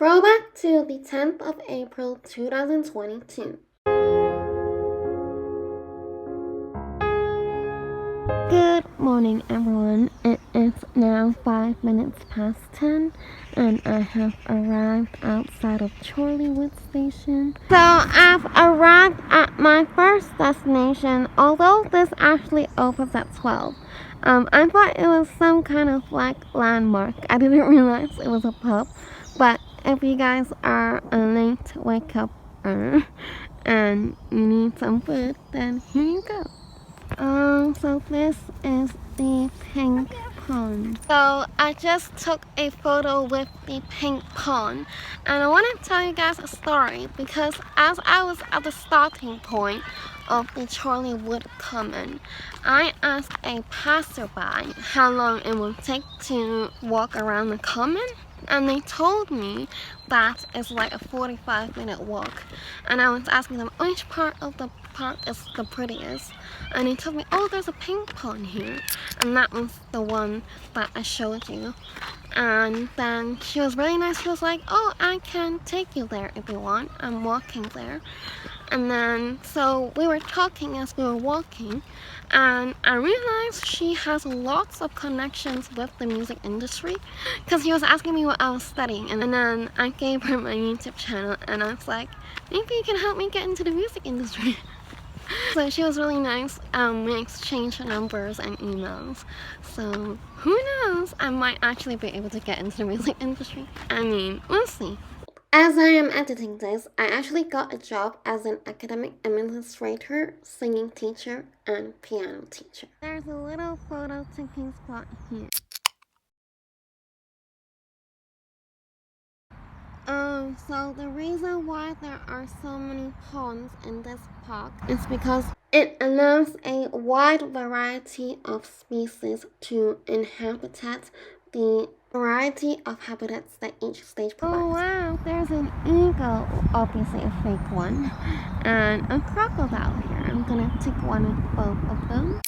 Throwback to the 10th of April 2022. Good morning, everyone. It is now 5 minutes past 10, and I have arrived outside of Chorleywood Station. So I've arrived at my first destination, although this actually opens at 12. I thought it was some kind of like landmark. I didn't realize it was a pub, but if you guys are a late wake up and you need some food, then here you go. So this is the pink pond. So I just took a photo with the pink pond, and I want to tell you guys a story because as I was at the starting point of the Chorleywood Common, I asked a passerby how long it would take to walk around the common, and they told me that it's like a 45-minute walk. And I was asking them which part of the park is the prettiest, and they told me, oh, there's a pink pond here, and that was the one that I showed you. And then she was really nice. She was like, oh, I can take you there if you want. I'm walking there. And then so we were talking as we were walking, and I realized she has lots of connections with the music industry because she was asking me what I was studying, and then I gave her my YouTube channel, and I was like, maybe you can help me get into the music industry. So she was really nice. We exchanged numbers and emails. So who knows? I might actually be able to get into the music industry. I mean, we'll see. As I am editing this, I actually got a job as an academic administrator, singing teacher, and piano teacher. There's a little photo taking spot here. So the reason why there are so many ponds in this park is because it allows a wide variety of species to inhabit the variety of habitats that each stage provides. Oh wow, there's an eagle, obviously a fake one, and a crocodile here. I'm gonna take one of both of them.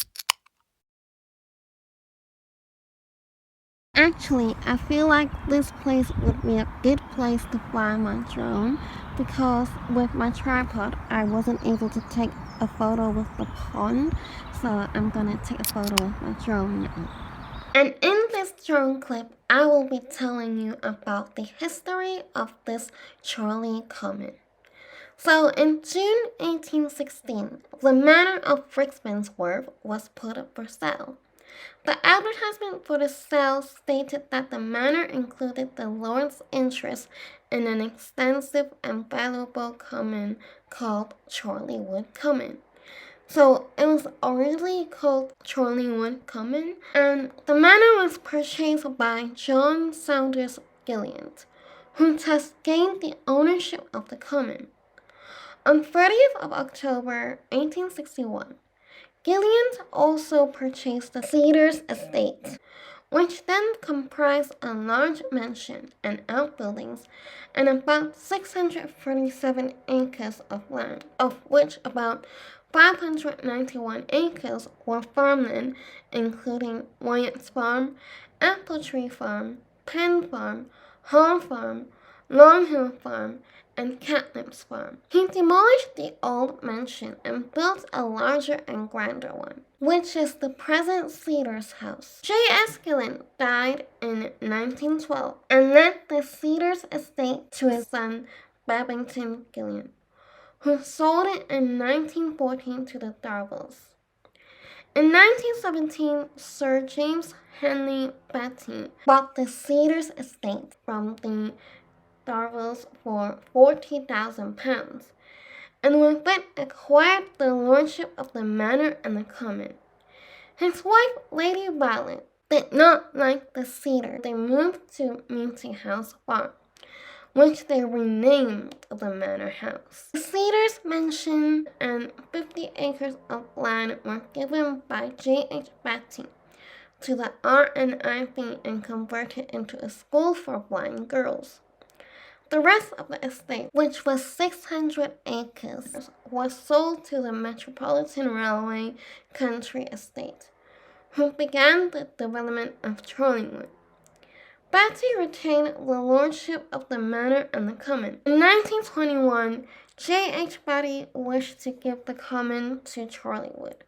Actually, I feel like this place would be a good place to fly my drone because with my tripod, I wasn't able to take a photo with the pond, so I'm gonna take a photo with my drone now. And in this drone clip, I will be telling you about the history of this Chorley Common. So in June 1816, the manor of Rickmansworth was put up for sale. The advertisement for the sale stated that the manor included the lord's interest in an extensive and valuable common called Chorleywood Common. So it was originally called Chorleywood Common, and the manor was purchased by John Saunders Gilliant, who thus gained the ownership of the common. On 30th of October 1861, Gilliant also purchased the Cedars estate, which then comprised a large mansion and outbuildings and about 647 acres of land, of which about 591 acres were farmland, including Wyatt's Farm, Apple Tree Farm, Penn Farm, Hall Farm, Long Hill Farm, and Catnip's Farm. He demolished the old mansion and built a larger and grander one, which is the present Cedars House. J.S. Gilliant died in 1912 and left the Cedars estate to his son Babington Gilliant, who sold it in 1914 to the Darvilles. In 1917, Sir James Henley Batty bought the Cedars estate from the Darvilles for £40,000, and with it acquired the lordship of the manor and the common. His wife, Lady Violet, did not like the cedar. They moved to Meeting House Farm, which they renamed the Manor House. The Cedars Mansion and 50 acres of land were given by J.H. Batty to the RNIB and converted into a school for blind girls. The rest of the estate, which was 600 acres, was sold to the Metropolitan Railway Country Estate, who began the development of Chorleywood. Batty retained the lordship of the manor and the common. In 1921, J.H. Batty wished to give the common to Chorleywood.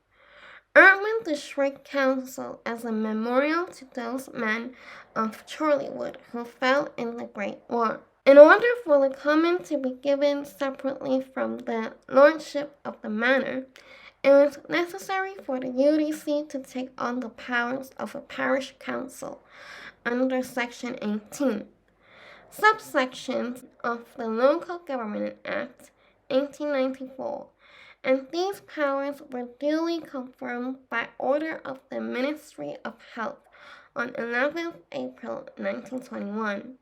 Earned the Shriek Council as a memorial to those men of Chorleywood who fell in the Great War. In order for the common to be given separately from the lordship of the manor, it was necessary for the UDC to take on the powers of a parish council under Section 18, subsections of the Local Government Act 1894, and these powers were duly confirmed by order of the Ministry of Health on 11th April 1921,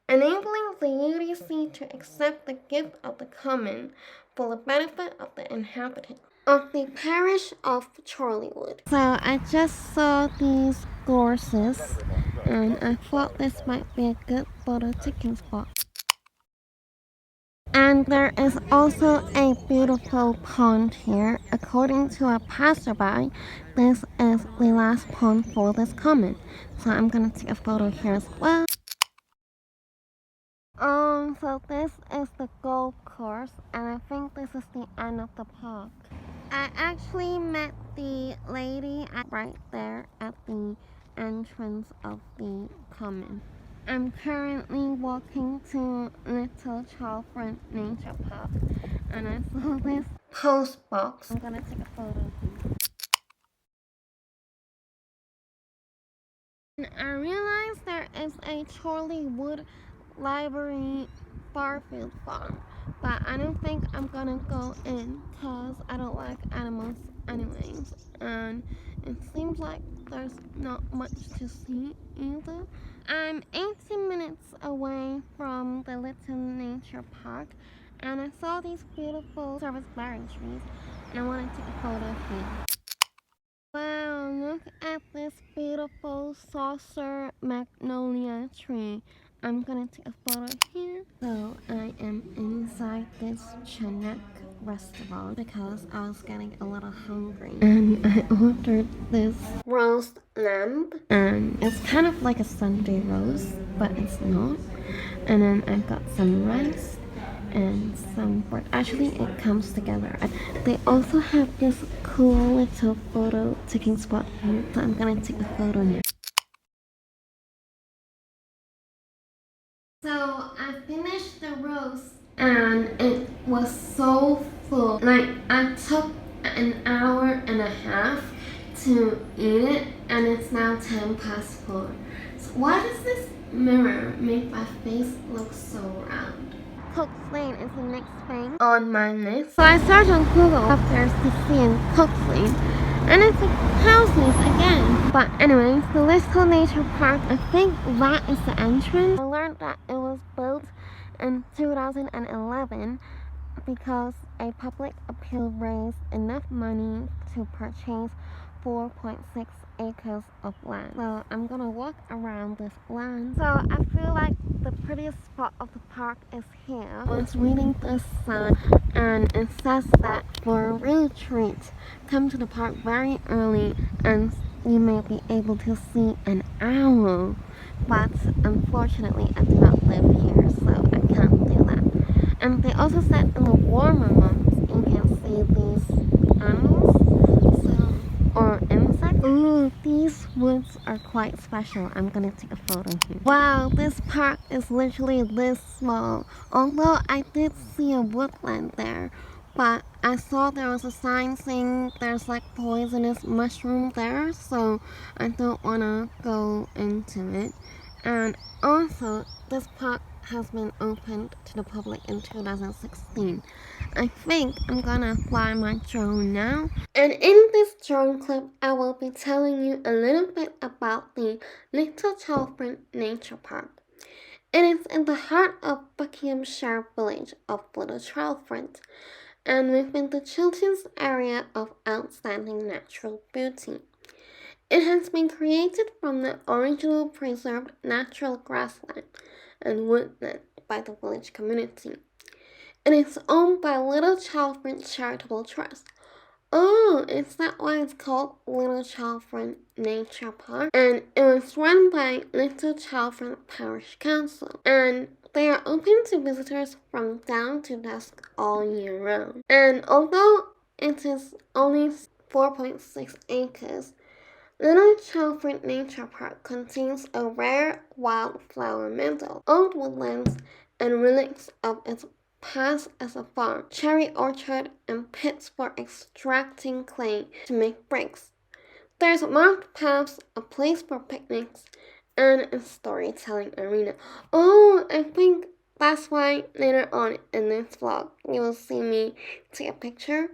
enabling the UDC to accept the gift of the common for the benefit of the inhabitants of the parish of Chorleywood. So I just saw these gorses and I thought this might be a good photo taking spot. And there is also a beautiful pond here. According to a passerby, this is the last pond for this common. So I'm gonna take a photo here as well. So this is the golf course, and I think this is the end of the park. I actually met the lady right there at the entrance of the common. I'm currently walking to Little Chalfont Nature Park, and I saw this post box. I'm gonna take a photo here. And I realized there is a Chorleywood Library Barfield Farm, but I don't think I'm gonna go in because I don't like animals anyways, and it seems like there's not much to see either. I'm 18 minutes away from the Little Nature Park, and I saw these beautiful service berry trees, and I want to take a photo here. Wow, look at this beautiful saucer magnolia tree. I'm gonna take a photo here. So I am inside this Chanak Restaurant because I was getting a little hungry. And I ordered this roast lamb. And it's kind of like a Sunday roast, but it's not. And then I got some rice and some bread. Actually, it comes together. They also have this cool little photo taking spot here. So I'm gonna take a photo now. So I finished the roast and it was so full. Like I took an hour and a half to eat it and it's now 4:10. So why does this mirror make my face look so round? Cook's Lane is the next thing on my list. So I searched on Google after to see in Cook's Lane. And it's like houses again. But anyways, the Little Nature Park, I think that is the entrance. I learned that it was built in 2011 because a public appeal raised enough money to purchase 4.6 acres of land. So I'm gonna walk around this land. So I feel like the prettiest spot of the park is here. I was reading this sign and it says that for a real treat, come to the park very early and you may be able to see an owl. But unfortunately I do not live here, so I can't do that. And they also said in the warmer months you can see these animals or insects. Ooh, these woods are quite special. I'm gonna take a photo here. Wow, this park is literally this small. Although I did see a woodland there, but I saw there was a sign saying there's like poisonous mushroom there, so I don't wanna go into it. And also, this park has been opened to the public in 2016. I think I'm gonna fly my drone now. And in this drone clip, I will be telling you a little bit about the Little Chalfont Nature Park. It is in the heart of Buckinghamshire village of Little Chalfont and within the Chilterns area of outstanding natural beauty. It has been created from the original preserved natural grassland and woodland by the village community. It is owned by Little Chalfont Charitable Trust, Oh, is that why it's called Little Chalfont Nature Park? And it was run by Little Chalfont Parish Council. And they are open to visitors from dawn to dusk all year round. And although it is only 4.6 acres, Little Chalfont Nature Park contains a rare wildflower meadow, old woodlands, and relics of its past as a farm, cherry orchard, and pits for extracting clay to make bricks. There's marked paths, a place for picnics, and a storytelling arena. Oh, I think that's why later on in this vlog you will see me take a picture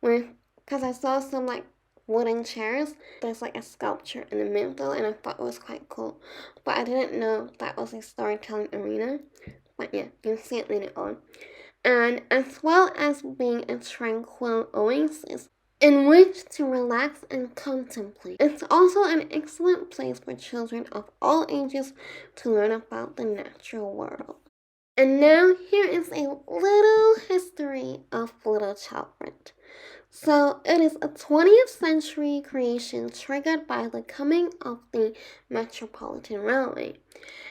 with, because I saw some like wooden chairs. There's like a sculpture in the middle and I thought it was quite cool. But I didn't know that was a storytelling arena. But yeah, you'll see it later on. And as well as being a tranquil oasis in which to relax and contemplate. It's also an excellent place for children of all ages to learn about the natural world. And now here is a little history of Little Chalfont. So it is a 20th century creation triggered by the coming of the Metropolitan Railway.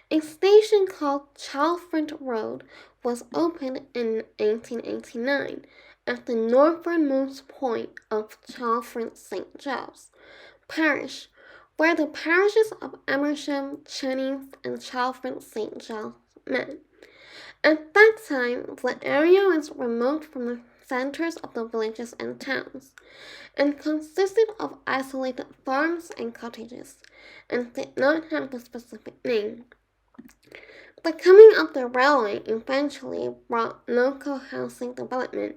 A station called Chalfont Road was opened in 1889 at the northernmost point of Chalfont St. Giles parish, where the parishes of Amersham, Chanak, and Chalfont St. Giles met. At that time, the area was remote from the centers of the villages and towns, and consisted of isolated farms and cottages, and did not have a specific name. The coming of the railway eventually brought local housing development,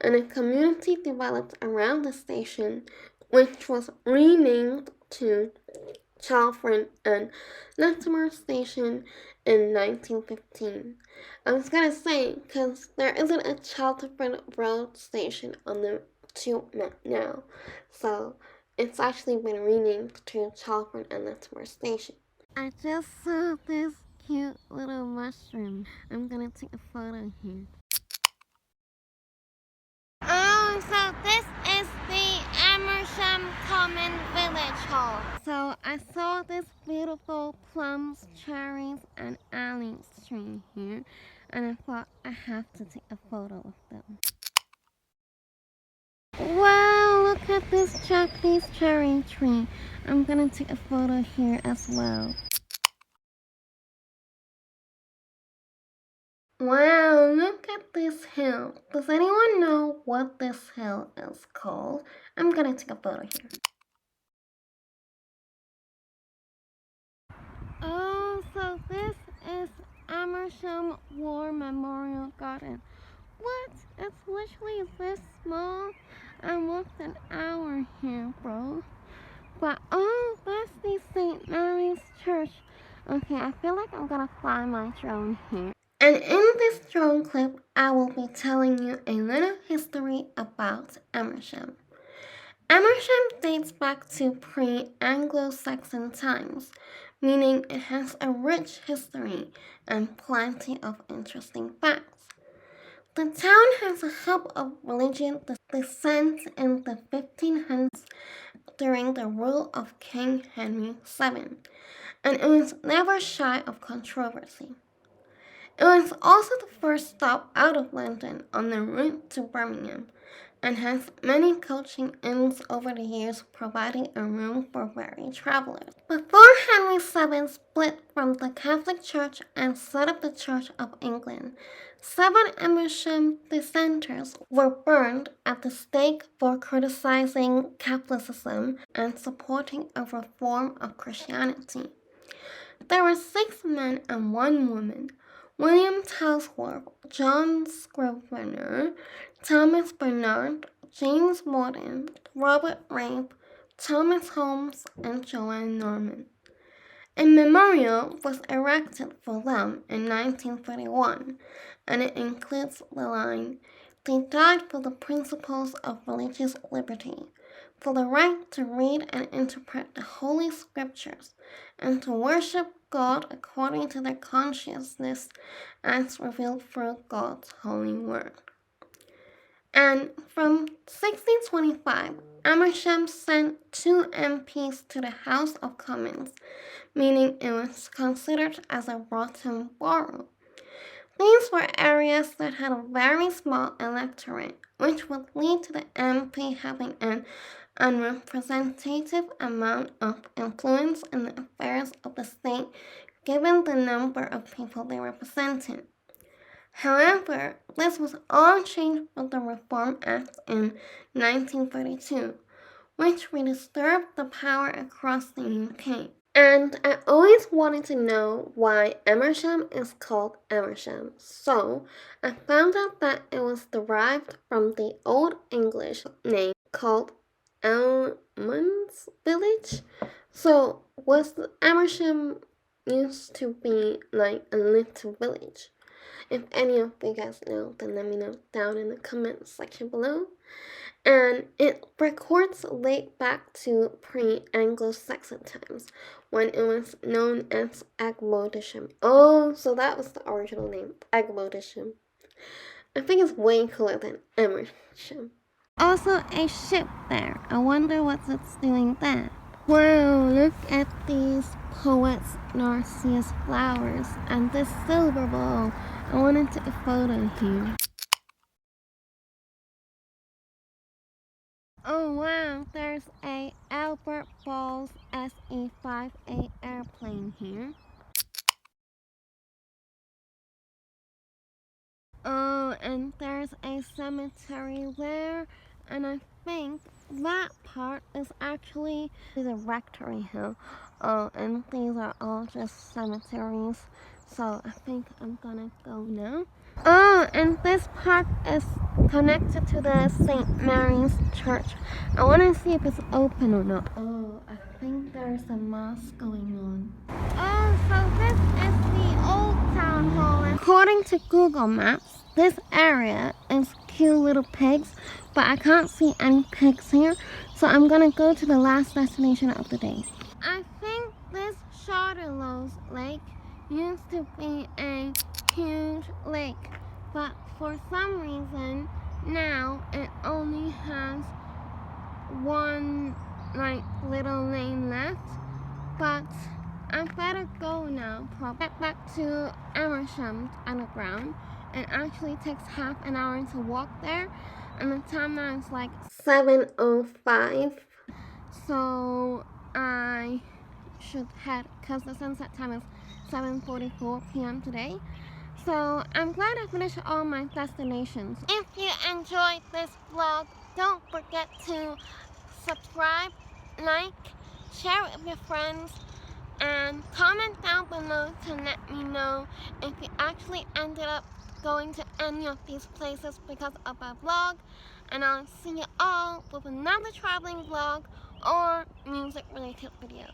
and a community developed around the station, which was renamed to Chalfont and Latimer Station in 1915. I was gonna say, because there isn't a Chalfont Road station on the tube map now, so it's actually been renamed to Chalfont and Latimer Station. I just saw this cute little mushroom. I'm gonna take a photo here. Oh, so this is the Amersham Common Village Hall. So I saw this beautiful plums, cherries, and allies tree here, and I thought I have to take a photo of them. Wow, look at this Japanese cherry tree. I'm gonna take a photo here as well. Wow, look at this hill. Does anyone know what this hill is called? I'm gonna take a photo here. Oh, so this is Amersham War Memorial Garden. What? It's literally this small? I walked an hour here, bro. But oh, that's the St. Mary's Church. Okay, I feel like I'm gonna fly my drone here. And in this drone clip, I will be telling you a little history about Amersham. Amersham dates back to pre-Anglo-Saxon times, meaning it has a rich history and plenty of interesting facts. The town has a hub of religion descent in the 1500s during the rule of King Henry VII, and it was never shy of controversy. It was also the first stop out of London on the route to Birmingham, and has many coaching inns over the years, providing a room for weary travelers. Before Henry VII split from the Catholic Church and set up the Church of England, 7 Amersham dissenters were burned at the stake for criticizing Catholicism and supporting a reform of Christianity. There were 6 men and 1 woman: William Talsworth, John Scrivener, Thomas Bernard, James Morton, Robert Rape, Thomas Holmes, and Joanne Norman. A memorial was erected for them in 1931, and it includes the line, "They died for the principles of religious liberty, for the right to read and interpret the Holy Scriptures, and to worship God according to their consciousness as revealed through God's holy word." And from 1625, Amersham sent 2 MPs to the House of Commons, meaning it was considered as a rotten borough. These were areas that had a very small electorate, which would lead to the MP having an unrepresentative amount of influence in the affairs of the state given the number of people they represented. However, this was all changed with the Reform Act in 1932, which redistributed the power across the UK. And I always wanted to know why Amersham is called Amersham, so I found out that it was derived from the Old English name called Elmond's Village. So was Amersham used to be like a little village? If any of you guys know, then let me know down in the comment section below. And it records late back to pre-Anglo-Saxon times, when it was known as Agmodisham. Oh, so that was the original name, Agmodisham. I think it's way cooler than Amersham. Also a ship there. I wonder what it's doing there. Wow, look at these poets' Narcissus flowers and this silver bowl. I want to take a photo here. Oh wow, there's a Albert Ball's SE-5A airplane here. Oh, and there's a cemetery there, and I think that part is actually the rectory hill. Oh, and these are all just cemeteries, so I think I'm gonna go now. Oh, and this park is connected to the St. Mary's Church. I want to see if it's open or not. Oh, I think there's a mass going on. Oh, so this is the old town hall. According to Google Maps, this area is cute little pigs, but I can't see any pigs here, so I'm gonna go to the last destination of the day. I think this Charlotte Lake used to be a huge lake, but for some reason now it only has one little lane left. But I better go now. Probably get back to Amersham underground. It actually takes half an hour to walk there, and the time now is like 7:05. So I should head, because the sunset time is 7:44 p.m. today. So I'm glad I finished all my destinations. If you enjoyed this vlog, don't forget to subscribe, like, share it with your friends, and comment down below to let me know if you actually ended up going to any of these places because of our vlog. And I'll see you all with another traveling vlog or music related video.